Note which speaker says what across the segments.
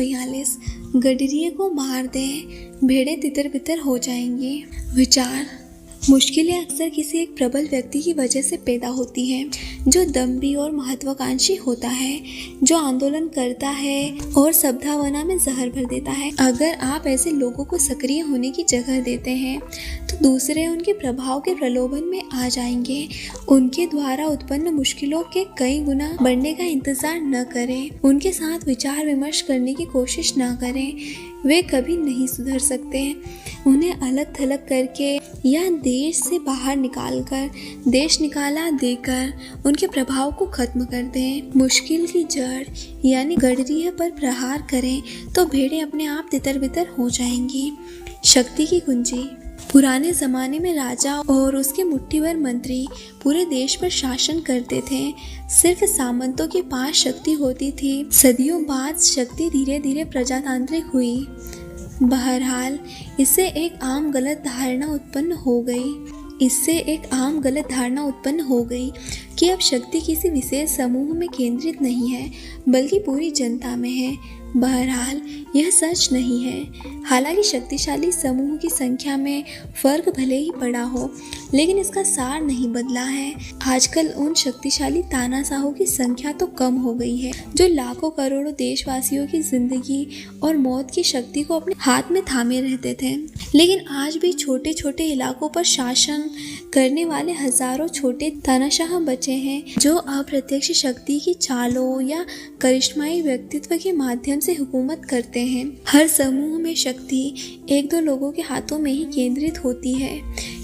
Speaker 1: 42 गडरिये को मार दें, भेड़े तितर बितर हो जाएंगी। विचार: मुश्किलें अक्सर किसी एक प्रबल व्यक्ति की वजह से पैदा होती हैं, जो दम्भी और महत्वाकांक्षी होता है, जो आंदोलन करता है और सद्भावना में जहर भर देता है। अगर आप ऐसे लोगों को सक्रिय होने की जगह देते हैं तो दूसरे उनके प्रभाव के प्रलोभन में आ जाएंगे। उनके द्वारा उत्पन्न मुश्किलों के कई गुना बढ़ने का इंतजार न करें। उनके साथ विचार विमर्श करने की कोशिश न करें। वे कभी नहीं सुधर सकते। उन्हें अलग थलग करके या देश से बाहर निकालकर देश निकाला देकर उनके प्रभाव को खत्म कर दें। मुश्किल की जड़ यानी गडरिये पर प्रहार करें तो भेड़ें अपने आप तितर बितर हो जाएंगी। शक्ति की कुंजी: पुराने जमाने में राजा और उसके मुट्ठी भर मंत्री पूरे देश पर शासन करते थे। सिर्फ सामंतों के पास शक्ति होती थी। सदियों बाद शक्ति धीरे धीरे प्रजातांत्रिक हुई। बहरहाल इससे एक आम गलत धारणा उत्पन्न हो गई कि अब शक्ति किसी विशेष समूह में केंद्रित नहीं है, बल्कि पूरी जनता में है। बहरहाल यह सच नहीं है। हालांकि शक्तिशाली समूह की संख्या में फर्क भले ही पड़ा हो, लेकिन इसका सार नहीं बदला है। आजकल उन शक्तिशाली तानाशाहों की संख्या तो कम हो गई है, जो लाखों करोड़ों देशवासियों की जिंदगी और मौत की शक्ति को अपने हाथ में थामे रहते थे। लेकिन आज भी छोटे छोटे इलाकों पर शासन करने वाले हजारों छोटे तानाशाह बचे हैं, जो अप्रत्यक्ष शक्ति की चालों या करिश्माई व्यक्तित्व के माध्यम से हुकूमत करते हैं। हर समूह में शक्ति एक दो लोगों के हाथों में ही केंद्रित होती है,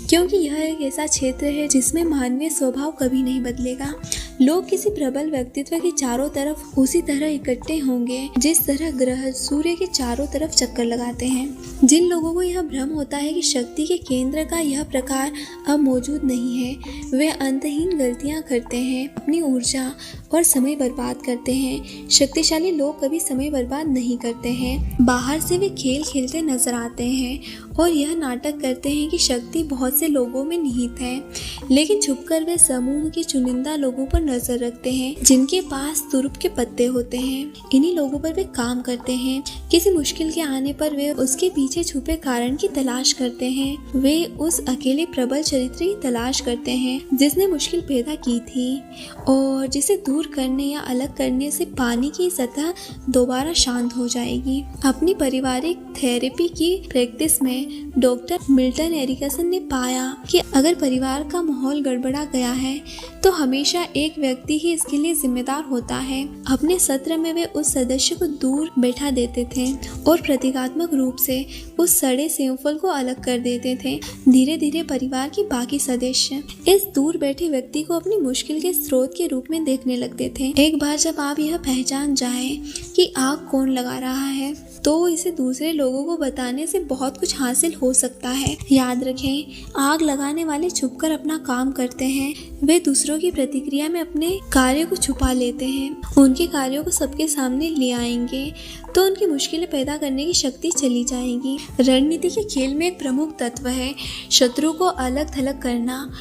Speaker 1: क्योंकि यह एक ऐसा क्षेत्र है जिसमें मानवीय स्वभाव कभी नहीं बदलेगा। लोग किसी प्रबल व्यक्तित्व के चारों तरफ उसी तरह इकट्ठे होंगे जिस तरह ग्रह सूर्य के चारों तरफ चक्कर लगाते हैं। जिन लोगों को यह भ्रम होता है कि शक्ति के केंद्र का यह प्रकार अब मौजूद नहीं है, वे अंतहीन गलतियां करते हैं, अपनी ऊर्जा और समय बर्बाद करते हैं। शक्तिशाली लोग कभी समय बर्बाद नहीं करते हैं। बाहर से वे खेल खेलते नजर आते हैं और यह नाटक करते हैं कि शक्ति बहुत से लोगों में निहित है, लेकिन छुपकर वे समूह के चुनिंदा लोगों पर नजर रखते हैं, जिनके पास तुरुप के पत्ते होते हैं। इन्हीं लोगों पर वे काम करते हैं। किसी मुश्किल के आने पर वे उसके पीछे छुपे कारण की तलाश करते हैं। वे उस अकेले प्रबल चरित्र की तलाश करते हैं जिसने मुश्किल पैदा की थी और जिसे दूर करने या अलग करने से पानी की सतह दोबारा शांत हो जाएगी। अपनी पारिवारिक थेरेपी की प्रैक्टिस में डॉक्टर मिल्टन एरिकसन ने पाया कि अगर परिवार का माहौल गड़बड़ा गया है तो हमेशा एक व्यक्ति ही इसके लिए जिम्मेदार होता है। अपने सत्र में वे उस सदस्य को दूर बैठा देते थे और प्रतीकात्मक रूप से उस सड़े सेवफल को अलग कर देते थे। धीरे धीरे परिवार के बाकी सदस्य इस दूर बैठे व्यक्ति को अपनी मुश्किल के स्रोत के रूप में देखने लगते थे। एक बार जब आप यह पहचान जाए कि आग कौन लगा रहा है, तो इसे दूसरे लोगों को बताने से बहुत कुछ हासिल हो सकता है। याद रखें, आग लगाने वाले छुपकर अपना काम करते हैं। वे दूसरों की प्रतिक्रिया में अपने कार्य को छुपा लेते हैं। उनके कार्यों को सबके सामने ले आएंगे तो उनकी मुश्किलें पैदा करने की शक्ति चली जाएगी। रणनीति के खेल में एक प्रमुख तत्व है शत्रु को अलग थलग करना।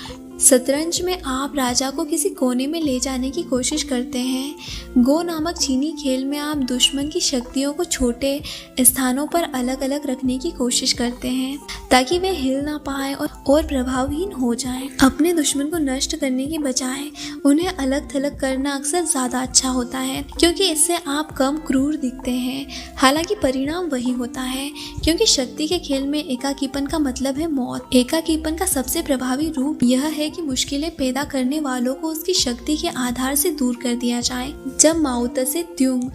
Speaker 1: शतरंज में आप राजा को किसी कोने में ले जाने की कोशिश करते हैं। गो नामक चीनी खेल में आप दुश्मन की शक्तियों को छोटे स्थानों पर अलग अलग रखने की कोशिश करते हैं ताकि वे हिल ना पाए और प्रभावहीन हो जाएं। अपने दुश्मन को नष्ट करने के बजाय उन्हें अलग थलग करना अक्सर ज्यादा अच्छा होता है, क्योंकि इससे आप कम क्रूर दिखते हैं। हालांकि परिणाम वही होता है, क्योंकि शक्ति के खेल में एकाकीपन का मतलब है मौत। एकाकीपन का सबसे प्रभावी रूप यह है कि मुश्किलें पैदा करने वालों को उसकी शक्ति के आधार से दूर कर दिया जाए। जब माओ त्से त्युंग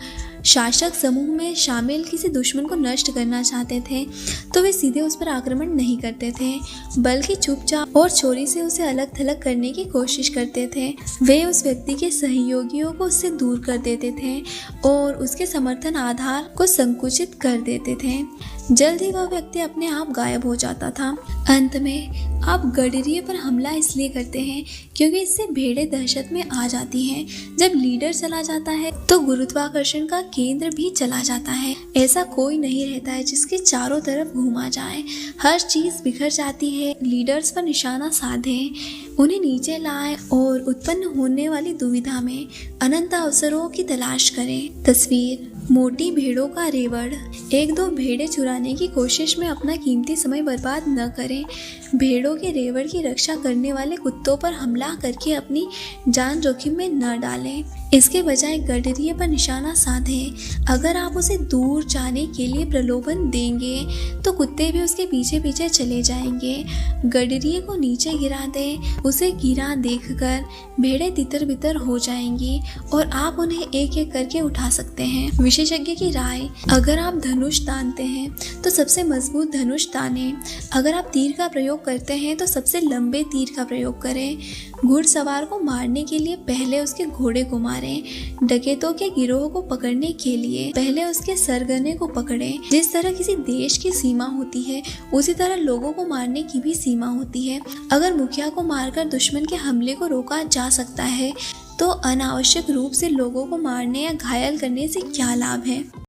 Speaker 1: शासक समूह में शामिल किसी दुश्मन को नष्ट करना चाहते थे तो वे सीधे उस पर आक्रमण नहीं करते थे, बल्कि चुपचाप और चोरी से उसे अलग थलग करने की कोशिश करते थे। वे उस व्यक्ति के सहयोगियों को उससे दूर कर देते थे और उसके समर्थन आधार को संकुचित कर देते थे। जल्द ही वह व्यक्ति अपने आप गायब हो जाता था। अंत में आप गडरिये पर हमला इसलिए करते हैं क्योंकि इससे भेड़ें दहशत में आ जाती हैं। जब लीडर चला जाता है तो गुरुत्वाकर्षण का केंद्र भी चला जाता है। ऐसा कोई नहीं रहता है जिसके चारों तरफ घूमा जाए। हर चीज बिखर जाती है। लीडर्स पर निशाना साधें, उन्हें नीचे लाएं और उत्पन्न होने वाली दुविधा में अनंत अवसरों की तलाश करें। तस्वीर मोटी भेड़ों का रेवड़। एक दो भेड़ें चुराने की कोशिश में अपना कीमती समय बर्बाद न करें। भेड़ों के रेवड़ की रक्षा करने वाले कुत्तों पर हमला करके अपनी जान जोखिम में न डालें। इसके बजाय गडरिये पर निशाना साधें। अगर आप उसे दूर जाने के लिए प्रलोभन देंगे तो कुत्ते भी उसके पीछे पीछे चले जाएंगे। गडरिये को नीचे गिरा दें। उसे गिरा देखकर भेड़ें तितर बितर हो जाएंगी और आप उन्हें एक एक करके उठा सकते हैं। विशेषज्ञ की राय, अगर आप धनुष तानते हैं तो सबसे मजबूत धनुष तानें। अगर आप तीर का प्रयोग करते हैं तो सबसे लंबे तीर का प्रयोग करें। घुड़सवार को मारने के लिए पहले उसके घोड़े को मारें। डकैतों के गिरोह को पकड़ने के लिए पहले उसके सरगने को पकड़ें। जिस तरह किसी देश की सीमा होती है उसी तरह लोगों को मारने की भी सीमा होती है। अगर मुखिया को मारकर दुश्मन के हमले को रोका जा सकता है तो अनावश्यक रूप से लोगों को मारने या घायल करने से क्या लाभ है।